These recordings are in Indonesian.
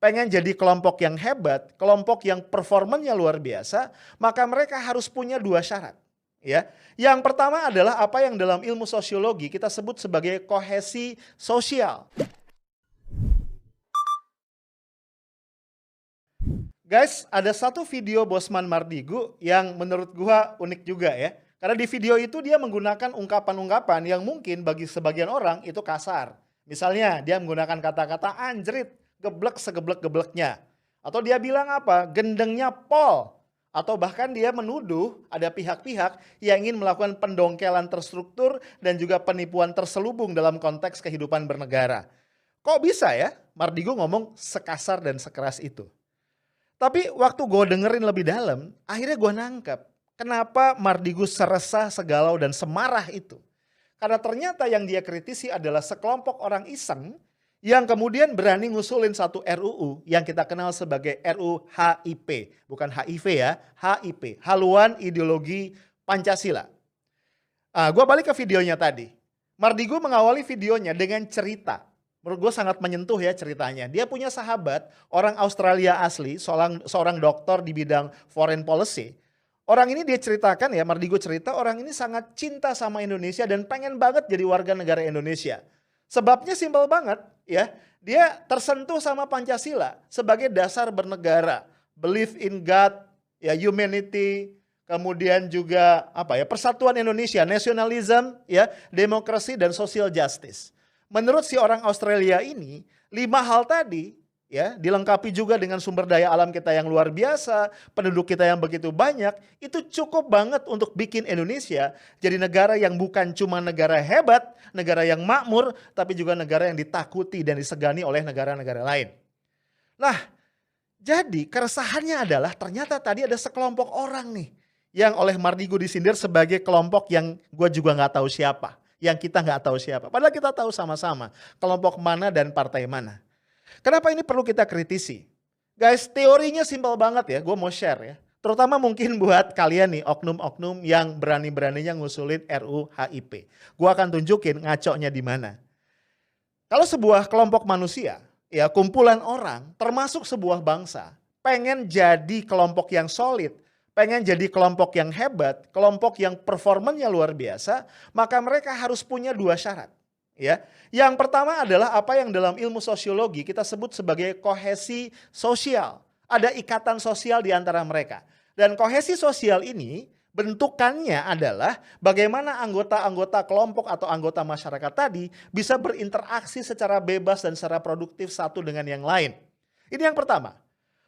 pengen jadi kelompok yang hebat, kelompok yang performanya luar biasa, maka mereka harus punya dua syarat. Ya, yang pertama adalah apa yang dalam ilmu sosiologi kita sebut sebagai kohesi sosial. Guys, ada satu video Bosman Mardigu yang menurut gua unik juga ya. Karena di video itu dia menggunakan ungkapan-ungkapan yang mungkin bagi sebagian orang itu kasar. Misalnya dia menggunakan kata-kata anjrit, geblek segeblek-gebleknya. Atau dia bilang apa? Gendengnya pol. Atau bahkan dia menuduh ada pihak-pihak yang ingin melakukan pendongkelan terstruktur dan juga penipuan terselubung dalam konteks kehidupan bernegara. Kok bisa ya Mardigu ngomong sekasar dan sekeras itu? Tapi waktu gue dengerin lebih dalam, akhirnya gue nangkep kenapa Mardigu seresah, segalau, dan semarah itu. Karena ternyata yang dia kritisi adalah sekelompok orang iseng yang kemudian berani ngusulin satu RUU yang kita kenal sebagai RUU HIP. Bukan HIV ya, HIP, Haluan Ideologi Pancasila. Gue balik ke videonya tadi. Mardigu mengawali videonya dengan cerita. Menurut gue sangat menyentuh ya ceritanya. Dia punya sahabat, orang Australia asli, seorang dokter di bidang foreign policy. Orang ini dia ceritakan ya, Mardigu cerita orang ini sangat cinta sama Indonesia dan pengen banget jadi warga negara Indonesia. Sebabnya simpel banget ya, dia tersentuh sama Pancasila sebagai dasar bernegara. Believe in God, ya humanity, kemudian juga apa ya, persatuan Indonesia, nationalism, ya, demokrasi dan social justice. Menurut si orang Australia ini, 5 hal tadi ya dilengkapi juga dengan sumber daya alam kita yang luar biasa, penduduk kita yang begitu banyak, itu cukup banget untuk bikin Indonesia jadi negara yang bukan cuma negara hebat, negara yang makmur, tapi juga negara yang ditakuti dan disegani oleh negara-negara lain. Nah, jadi keresahannya adalah ternyata tadi ada sekelompok orang nih yang oleh Mardigu disindir sebagai kelompok yang gue juga nggak tahu siapa. Yang kita nggak tahu siapa. Padahal kita tahu sama-sama kelompok mana dan partai mana. Kenapa ini perlu kita kritisi? Guys, teorinya simpel banget ya, gue mau share ya. Terutama mungkin buat kalian nih, oknum-oknum yang berani-beraninya ngusulin RUU HIP. Gue akan tunjukin ngaconya di mana. Kalau sebuah kelompok manusia, ya kumpulan orang, termasuk sebuah bangsa, pengen jadi kelompok yang solid, pengen jadi kelompok yang hebat, kelompok yang performanya luar biasa, maka mereka harus punya dua syarat. Ya, yang pertama adalah apa yang dalam ilmu sosiologi kita sebut sebagai kohesi sosial. Ada ikatan sosial di antara mereka. Dan kohesi sosial ini bentukannya adalah bagaimana anggota-anggota kelompok atau anggota masyarakat tadi bisa berinteraksi secara bebas dan secara produktif satu dengan yang lain. Ini yang pertama.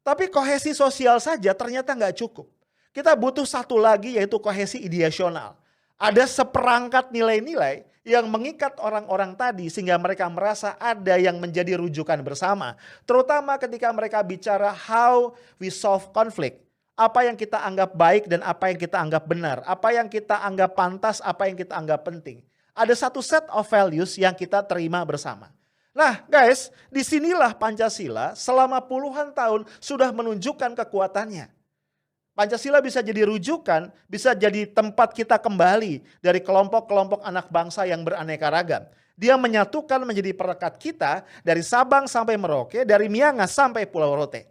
Tapi kohesi sosial saja ternyata nggak cukup. Kita butuh satu lagi yaitu kohesi ideasional. Ada seperangkat nilai-nilai yang mengikat orang-orang tadi sehingga mereka merasa ada yang menjadi rujukan bersama. Terutama ketika mereka bicara how we solve conflict. Apa yang kita anggap baik dan apa yang kita anggap benar. Apa yang kita anggap pantas, apa yang kita anggap penting. Ada satu set of values yang kita terima bersama. Nah guys, disinilah Pancasila selama puluhan tahun sudah menunjukkan kekuatannya. Pancasila bisa jadi rujukan, bisa jadi tempat kita kembali dari kelompok-kelompok anak bangsa yang beraneka ragam. Dia menyatukan menjadi perekat kita dari Sabang sampai Merauke, dari Miangas sampai Pulau Rote.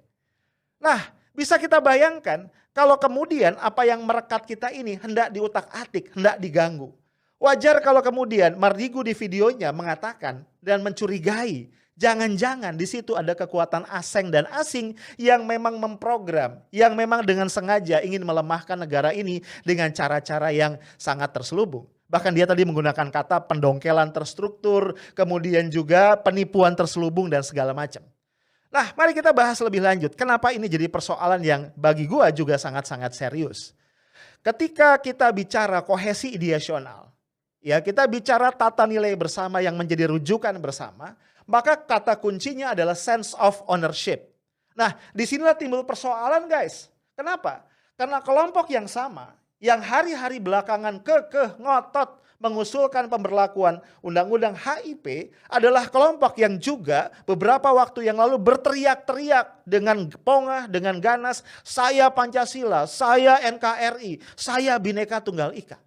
Nah, bisa kita bayangkan kalau kemudian apa yang merekat kita ini hendak diutak-atik, hendak diganggu. Wajar kalau kemudian Mardigu di videonya mengatakan dan mencurigai, jangan-jangan di situ ada kekuatan asing dan asing yang memang memprogram, yang memang dengan sengaja ingin melemahkan negara ini dengan cara-cara yang sangat terselubung. Bahkan dia tadi menggunakan kata pendongkelan terstruktur, kemudian juga penipuan terselubung dan segala macam. Nah, mari kita bahas lebih lanjut. Kenapa ini jadi persoalan yang bagi gua juga sangat-sangat serius. Ketika kita bicara kohesi ideasional, ya kita bicara tata nilai bersama yang menjadi rujukan bersama, maka kata kuncinya adalah sense of ownership. Nah, disinilah timbul persoalan guys. Kenapa? Karena kelompok yang sama, yang hari-hari belakangan ngotot mengusulkan pemberlakuan Undang-Undang HIP adalah kelompok yang juga beberapa waktu yang lalu berteriak-teriak dengan pongah, dengan ganas, saya Pancasila, saya NKRI, saya Bhinneka Tunggal Ika.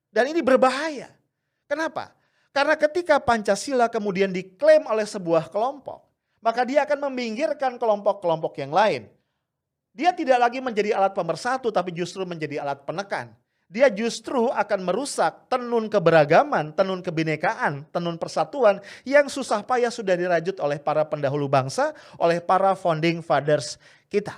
Dan ini berbahaya. Kenapa? Karena ketika Pancasila kemudian diklaim oleh sebuah kelompok, maka dia akan meminggirkan kelompok-kelompok yang lain. Dia tidak lagi menjadi alat pemersatu, tapi justru menjadi alat penekan. Dia justru akan merusak tenun keberagaman, tenun kebinekaan, tenun persatuan yang susah payah sudah dirajut oleh para pendahulu bangsa, oleh para founding fathers kita.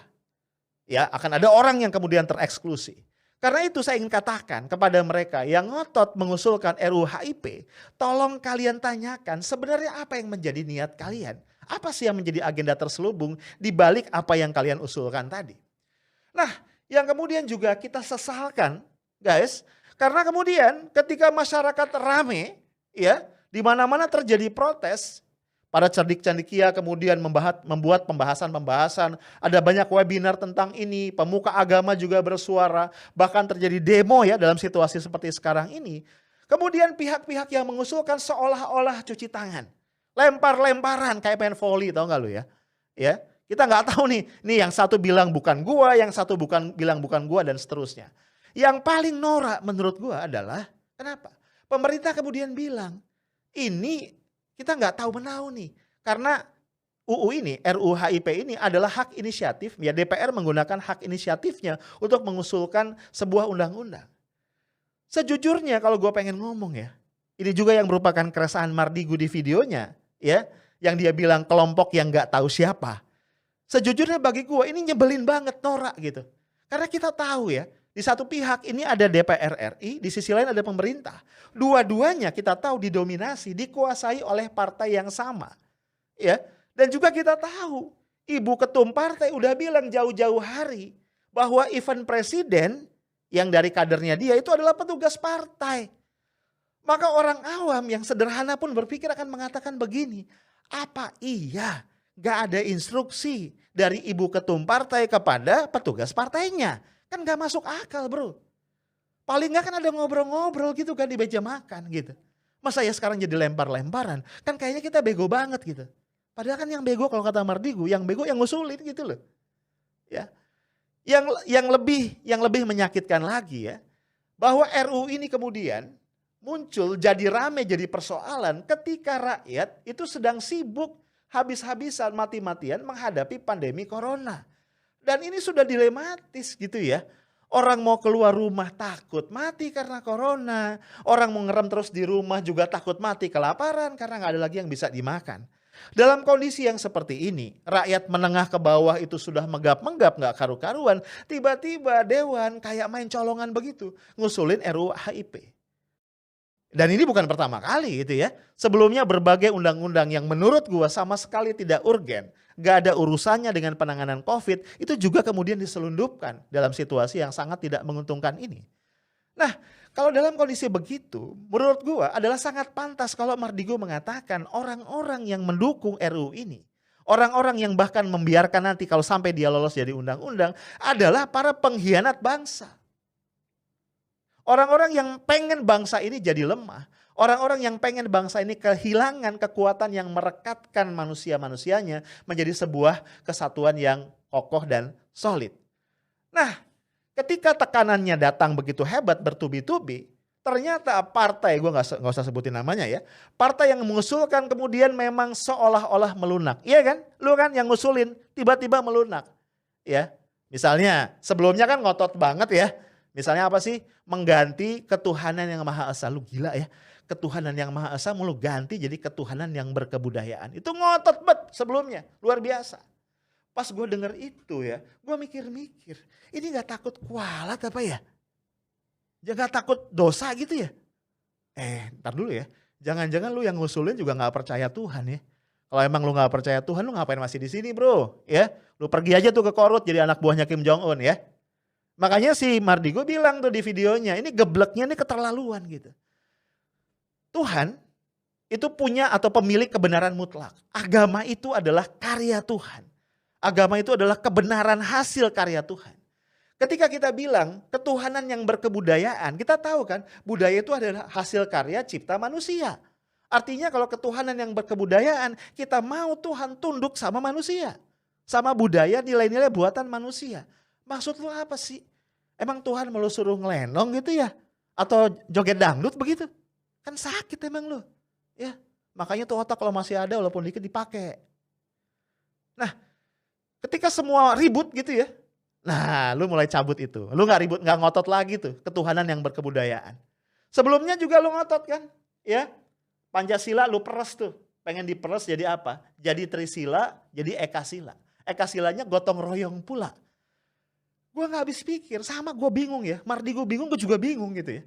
Ya, akan ada orang yang kemudian tereksklusi. Karena itu saya ingin katakan kepada mereka yang ngotot mengusulkan RUU HIP, tolong kalian tanyakan sebenarnya apa yang menjadi niat kalian. Apa sih yang menjadi agenda terselubung di balik apa yang kalian usulkan tadi? Nah, yang kemudian juga kita sesalkan, guys, karena kemudian ketika masyarakat rame, ya, di mana-mana terjadi protes, para cerdik-cendikia kemudian membuat pembahasan-pembahasan, ada banyak webinar tentang ini, pemuka agama juga bersuara, bahkan terjadi demo ya dalam situasi seperti sekarang ini. Kemudian pihak-pihak yang mengusulkan seolah-olah cuci tangan. Lempar-lemparan kayak main volley, tau gak lu ya? Ya, kita nggak tahu nih yang satu bilang bukan gua, yang satu bilang bukan gua dan seterusnya. Yang paling norak menurut gua adalah kenapa? Pemerintah kemudian bilang ini kita nggak tahu menau nih, karena UU ini, RUU HIP ini adalah hak inisiatif, ya DPR menggunakan hak inisiatifnya untuk mengusulkan sebuah undang-undang. Sejujurnya kalau gua pengen ngomong ya, ini juga yang merupakan keresahan Mardigu di videonya, ya, yang dia bilang kelompok yang nggak tahu siapa. Sejujurnya bagi gue ini nyebelin banget, norak gitu. Karena kita tahu ya, di satu pihak ini ada DPR RI, di sisi lain ada pemerintah. Dua-duanya kita tahu didominasi, dikuasai oleh partai yang sama. Ya, dan juga kita tahu Ibu Ketum Partai udah bilang jauh-jauh hari bahwa event presiden yang dari kadernya dia itu adalah petugas partai. Maka orang awam yang sederhana pun berpikir akan mengatakan begini, apa iya gak ada instruksi dari Ibu Ketum Partai kepada petugas partainya? Kan gak masuk akal bro. Paling gak kan ada ngobrol-ngobrol gitu kan di meja makan gitu. Masa ya sekarang jadi lempar-lemparan? Kan kayaknya kita bego banget gitu. Padahal kan yang bego kalau kata Mardigu, yang bego yang ngusulin gitu loh. Ya. Yang lebih menyakitkan lagi ya, bahwa RUU ini kemudian muncul jadi rame, jadi persoalan ketika rakyat itu sedang sibuk habis-habisan mati-matian menghadapi pandemi corona. Dan ini sudah dilematis gitu ya. Orang mau keluar rumah takut mati karena corona. Orang mau ngerem terus di rumah juga takut mati kelaparan karena gak ada lagi yang bisa dimakan. Dalam kondisi yang seperti ini, rakyat menengah ke bawah itu sudah menggap-menggap gak karu-karuan. Tiba-tiba dewan kayak main colongan begitu ngusulin RUU HIP. Dan ini bukan pertama kali gitu ya. Sebelumnya berbagai undang-undang yang menurut gua sama sekali tidak urgen, gak ada urusannya dengan penanganan COVID, itu juga kemudian diselundupkan dalam situasi yang sangat tidak menguntungkan ini. Nah, kalau dalam kondisi begitu, menurut gua adalah sangat pantas kalau Mardigu mengatakan orang-orang yang mendukung RUU ini, orang-orang yang bahkan membiarkan nanti kalau sampai dia lolos jadi undang-undang adalah para pengkhianat bangsa. Orang-orang yang pengen bangsa ini jadi lemah. Orang-orang yang pengen bangsa ini kehilangan kekuatan yang merekatkan manusia-manusianya menjadi sebuah kesatuan yang kokoh dan solid. Nah, ketika tekanannya datang begitu hebat bertubi-tubi, ternyata partai, gue gak usah sebutin namanya ya, partai yang mengusulkan kemudian memang seolah-olah melunak. Iya kan? Lu kan yang ngusulin tiba-tiba melunak. Ya, misalnya sebelumnya kan ngotot banget ya. Misalnya apa sih? Mengganti ketuhanan yang Maha Esa. Lu gila ya. Ketuhanan yang Maha Esa mau lu ganti jadi ketuhanan yang berkebudayaan. Itu ngotot banget sebelumnya. Luar biasa. Pas gue denger itu ya, gue mikir-mikir. Ini gak takut kualat apa ya? Gak takut dosa gitu ya? Ntar dulu ya. Jangan-jangan lu yang ngusulin juga gak percaya Tuhan ya. Kalau emang lu gak percaya Tuhan, lu ngapain masih di sini bro? Ya, lu pergi aja tuh ke Korut jadi anak buahnya Kim Jong Un ya. Makanya si Mardigu bilang tuh di videonya, ini gebleknya ini keterlaluan gitu. Tuhan itu punya atau pemilik kebenaran mutlak. Agama itu adalah karya Tuhan. Agama itu adalah kebenaran hasil karya Tuhan. Ketika kita bilang ketuhanan yang berkebudayaan, kita tahu kan budaya itu adalah hasil karya cipta manusia. Artinya kalau ketuhanan yang berkebudayaan, kita mau Tuhan tunduk sama manusia. Sama budaya nilai-nilai buatan manusia. Maksud lu apa sih? Emang Tuhan mau lu suruh ngelenong gitu ya? Atau joget dangdut begitu? Kan sakit emang lu. Ya, makanya tuh otak kalau masih ada walaupun dikit dipakai. Nah, ketika semua ribut gitu ya, nah lu mulai cabut itu. Lu nggak ribut, nggak ngotot lagi tuh ketuhanan yang berkebudayaan. Sebelumnya juga lu ngotot kan, ya. Pancasila lu peres tuh, pengen diperes jadi apa? Jadi Trisila, jadi Ekasila. Ekasilanya gotong royong pula. Gue nggak habis pikir, sama gue bingung ya. Mardigu bingung, gue juga bingung gitu ya.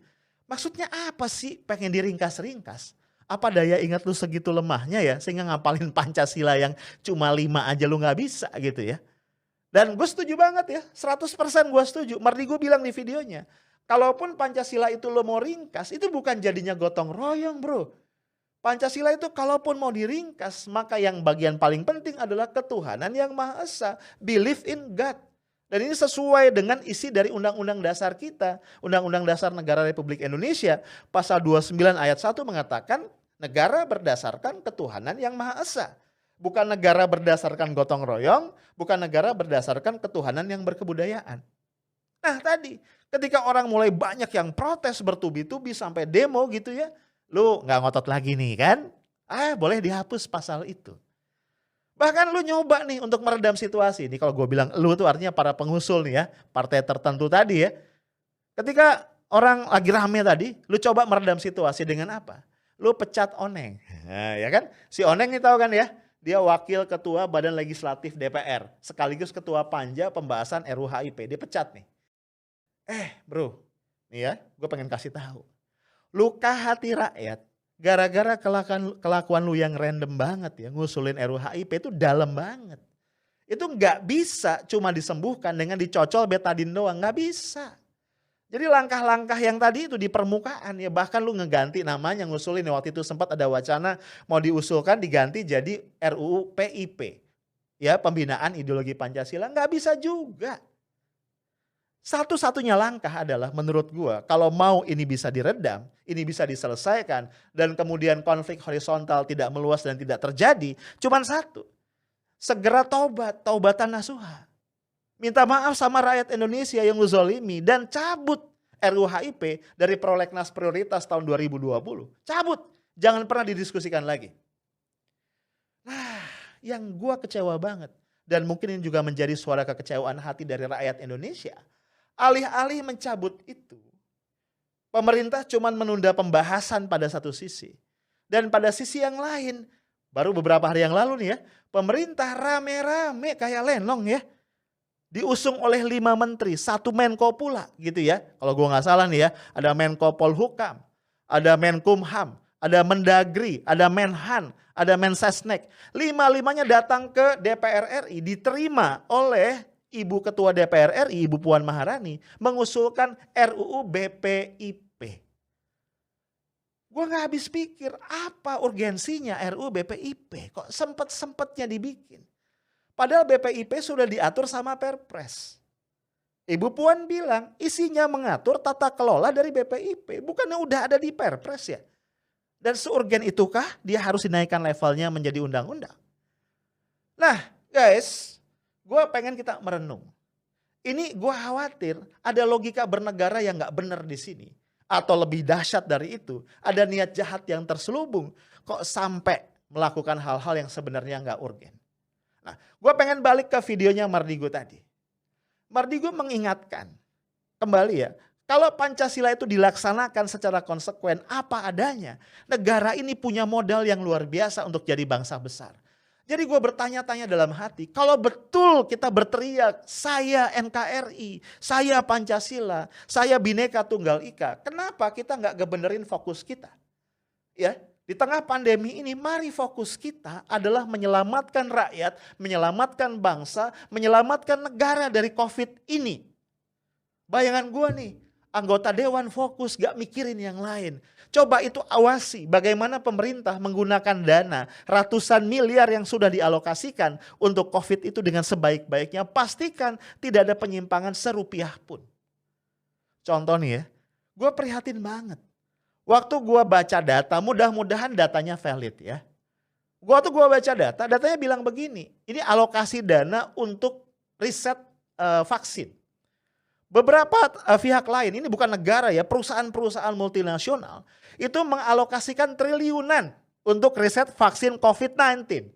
Maksudnya apa sih pengen diringkas-ringkas? Apa daya ingat lu segitu lemahnya ya, sehingga ngapalin Pancasila yang cuma 5 aja lu nggak bisa gitu ya. Dan gue setuju banget ya, 100% gue setuju. Mardigu bilang di videonya, kalaupun Pancasila itu lo mau ringkas, itu bukan jadinya gotong royong bro. Pancasila itu kalaupun mau diringkas, maka yang bagian paling penting adalah ketuhanan yang Maha Esa. Believe in God. Dan ini sesuai dengan isi dari Undang-Undang Dasar kita. Undang-Undang Dasar Negara Republik Indonesia pasal 29 ayat 1 mengatakan negara berdasarkan ketuhanan yang Maha Esa. Bukan negara berdasarkan gotong royong, bukan negara berdasarkan ketuhanan yang berkebudayaan. Nah tadi ketika orang mulai banyak yang protes bertubi-tubi sampai demo gitu ya, lu gak ngotot lagi nih kan? Boleh dihapus pasal itu. Bahkan lu nyoba nih untuk meredam situasi. Ini kalau gue bilang lu tuh artinya para pengusul nih ya, partai tertentu tadi ya. Ketika orang lagi rame tadi, lu coba meredam situasi dengan apa? Lu pecat Oneng. Nah, ya kan? Si Oneng nih tahu kan ya, dia wakil ketua Badan Legislatif DPR, sekaligus ketua panja pembahasan RUU HIP. Dia pecat nih. Bro, nih ya, gue pengen kasih tahu. Luka hati rakyat gara-gara kelakuan lu yang random banget ya, ngusulin RUU HIP itu dalam banget. Itu nggak bisa cuma disembuhkan dengan dicocol betadin doang, nggak bisa. Jadi langkah-langkah yang tadi itu di permukaan ya, bahkan lu ngeganti namanya, ngusulin ya, waktu itu sempat ada wacana mau diusulkan diganti jadi RUU PIP. Ya, pembinaan ideologi Pancasila, nggak bisa juga. Satu-satunya langkah adalah menurut gua, kalau mau ini bisa diredam, ini bisa diselesaikan, dan kemudian konflik horizontal tidak meluas dan tidak terjadi, cuman satu. Segera taubatan nasuha. Minta maaf sama rakyat Indonesia yang lu zolimi dan cabut RUU HIP dari prolegnas prioritas tahun 2020. Cabut, jangan pernah didiskusikan lagi. Nah, yang gua kecewa banget, dan mungkin ini juga menjadi suara kekecewaan hati dari rakyat Indonesia. Alih-alih mencabut itu, pemerintah cuma menunda pembahasan pada satu sisi. Dan pada sisi yang lain, baru beberapa hari yang lalu nih ya, pemerintah rame-rame kayak lenong ya. Diusung oleh 5 menteri, 1 Menko pula gitu ya. Kalau gua nggak salah nih ya, ada Menko Polhukam, ada Menkumham, ada Mendagri, ada Menhan, ada Mensesnek. 5-5-nya datang ke DPR RI, diterima oleh Ibu Ketua DPR RI, Ibu Puan Maharani, mengusulkan RUU BPIP. Gue gak habis pikir apa urgensinya RUU BPIP, kok sempet-sempetnya dibikin. Padahal BPIP sudah diatur sama Perpres. Ibu Puan bilang isinya mengatur tata kelola dari BPIP, bukannya udah ada di Perpres ya. Dan seurgen itukah dia harus dinaikkan levelnya menjadi undang-undang? Nah guys, gue pengen kita merenung. Ini gue khawatir ada logika bernegara yang gak benar di sini. Atau lebih dahsyat dari itu, ada niat jahat yang terselubung. Kok sampai melakukan hal-hal yang sebenarnya gak urgen. Nah, gue pengen balik ke videonya Mardigu tadi. Mardigu mengingatkan, kembali ya, kalau Pancasila itu dilaksanakan secara konsekuen apa adanya, negara ini punya modal yang luar biasa untuk jadi bangsa besar. Jadi gue bertanya-tanya dalam hati, kalau betul kita berteriak, saya NKRI, saya Pancasila, saya Bhinneka Tunggal Ika, kenapa kita nggak ngebenerin fokus kita? Ya, di tengah pandemi ini mari fokus kita adalah menyelamatkan rakyat, menyelamatkan bangsa, menyelamatkan negara dari COVID ini. Bayangan gue nih, anggota dewan fokus gak mikirin yang lain. Coba itu awasi bagaimana pemerintah menggunakan dana ratusan miliar yang sudah dialokasikan untuk COVID itu dengan sebaik-baiknya. Pastikan tidak ada penyimpangan serupiah pun. Contoh nih ya, gue prihatin banget. Waktu gue baca data, mudah-mudahan datanya valid ya. Waktu gue baca data, datanya bilang begini, ini alokasi dana untuk riset vaksin. Beberapa pihak lain, ini bukan negara ya, perusahaan-perusahaan multinasional, itu mengalokasikan triliunan untuk riset vaksin COVID-19.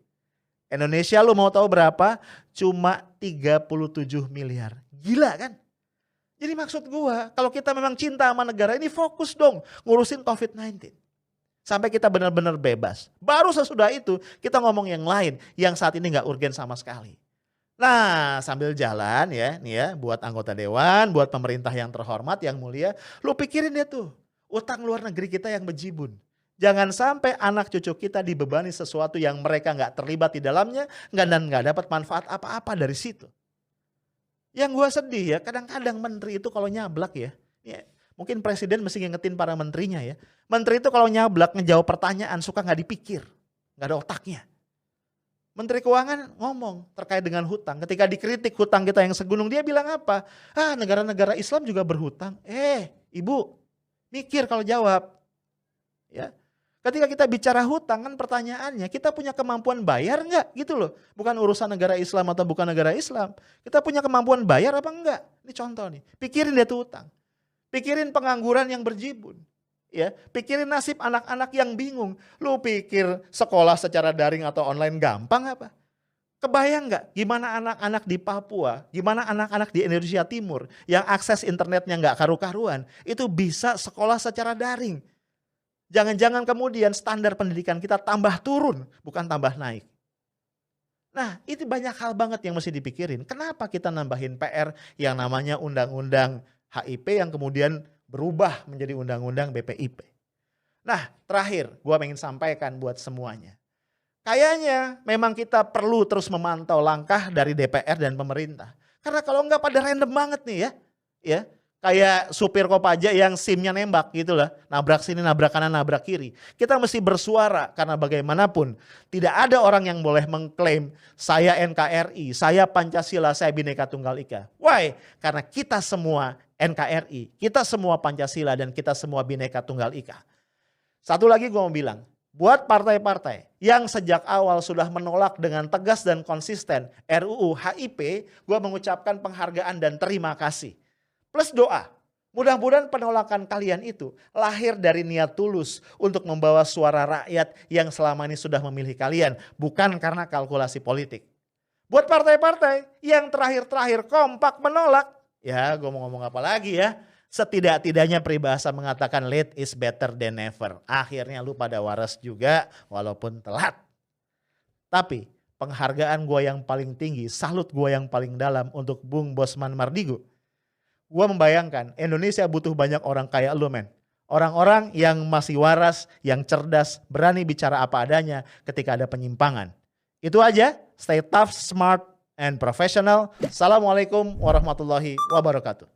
Indonesia lu mau tahu berapa? Cuma 37 miliar. Gila kan? Jadi maksud gua, kalau kita memang cinta sama negara ini, fokus dong ngurusin COVID-19. Sampai kita benar-benar bebas. Baru sesudah itu kita ngomong yang lain yang saat ini nggak urgen sama sekali. Nah, sambil jalan ya, nih ya, buat anggota dewan, buat pemerintah yang terhormat, yang mulia, lu pikirin deh tuh, utang luar negeri kita yang bejibun. Jangan sampai anak cucu kita dibebani sesuatu yang mereka nggak terlibat di dalamnya, dan nggak dapat manfaat apa-apa dari situ. Yang gue sedih ya, kadang-kadang menteri itu kalau nyablak ya, mungkin presiden mesti ngingetin para menterinya ya. Menteri itu kalau nyablak ngejawab pertanyaan suka nggak dipikir, nggak ada otaknya. Menteri Keuangan ngomong terkait dengan hutang. Ketika dikritik hutang kita yang segunung, dia bilang apa? Negara-negara Islam juga berhutang. Ibu, mikir kalau jawab. Ya. Ketika kita bicara hutang kan pertanyaannya, kita punya kemampuan bayar enggak gitu loh. Bukan urusan negara Islam atau bukan negara Islam. Kita punya kemampuan bayar apa enggak? Ini contoh nih, pikirin deh tuh hutang. Pikirin pengangguran yang berjibun. Ya, pikirin nasib anak-anak yang bingung. Lu pikir sekolah secara daring atau online gampang apa? Kebayang nggak gimana anak-anak di Papua, gimana anak-anak di Indonesia Timur yang akses internetnya nggak karu-karuan, itu bisa sekolah secara daring. Jangan-jangan kemudian standar pendidikan kita tambah turun, bukan tambah naik. Nah, itu banyak hal banget yang mesti dipikirin. Kenapa kita nambahin PR yang namanya undang-undang HIP yang kemudian berubah menjadi undang-undang BPIP. Nah, terakhir gue pengen sampaikan buat semuanya. Kayaknya memang kita perlu terus memantau langkah dari DPR dan pemerintah. Karena kalau enggak pada random banget nih ya. Kayak supir Kopaja yang SIM-nya nembak gitu lah. Nabrak sini, nabrak kanan, nabrak kiri. Kita mesti bersuara karena bagaimanapun tidak ada orang yang boleh mengklaim saya NKRI, saya Pancasila, saya Bhinneka Tunggal Ika. Why? Karena kita semua NKRI, kita semua Pancasila dan kita semua Bhinneka Tunggal Ika. Satu lagi gue mau bilang, buat partai-partai yang sejak awal sudah menolak dengan tegas dan konsisten RUU HIP, gue mengucapkan penghargaan dan terima kasih. Plus doa, mudah-mudahan penolakan kalian itu lahir dari niat tulus untuk membawa suara rakyat yang selama ini sudah memilih kalian, bukan karena kalkulasi politik. Buat partai-partai yang terakhir-terakhir kompak menolak, ya gue mau ngomong apa lagi ya, setidak-tidaknya peribahasa mengatakan late is better than never. Akhirnya lu pada waras juga walaupun telat. Tapi penghargaan gue yang paling tinggi, salut gue yang paling dalam untuk Bung Bosman Mardigu. Gue membayangkan Indonesia butuh banyak orang kayak lu men. Orang-orang yang masih waras, yang cerdas, berani bicara apa adanya ketika ada penyimpangan. Itu aja, stay tough, smart, and professional. Assalamualaikum warahmatullahi wabarakatuh.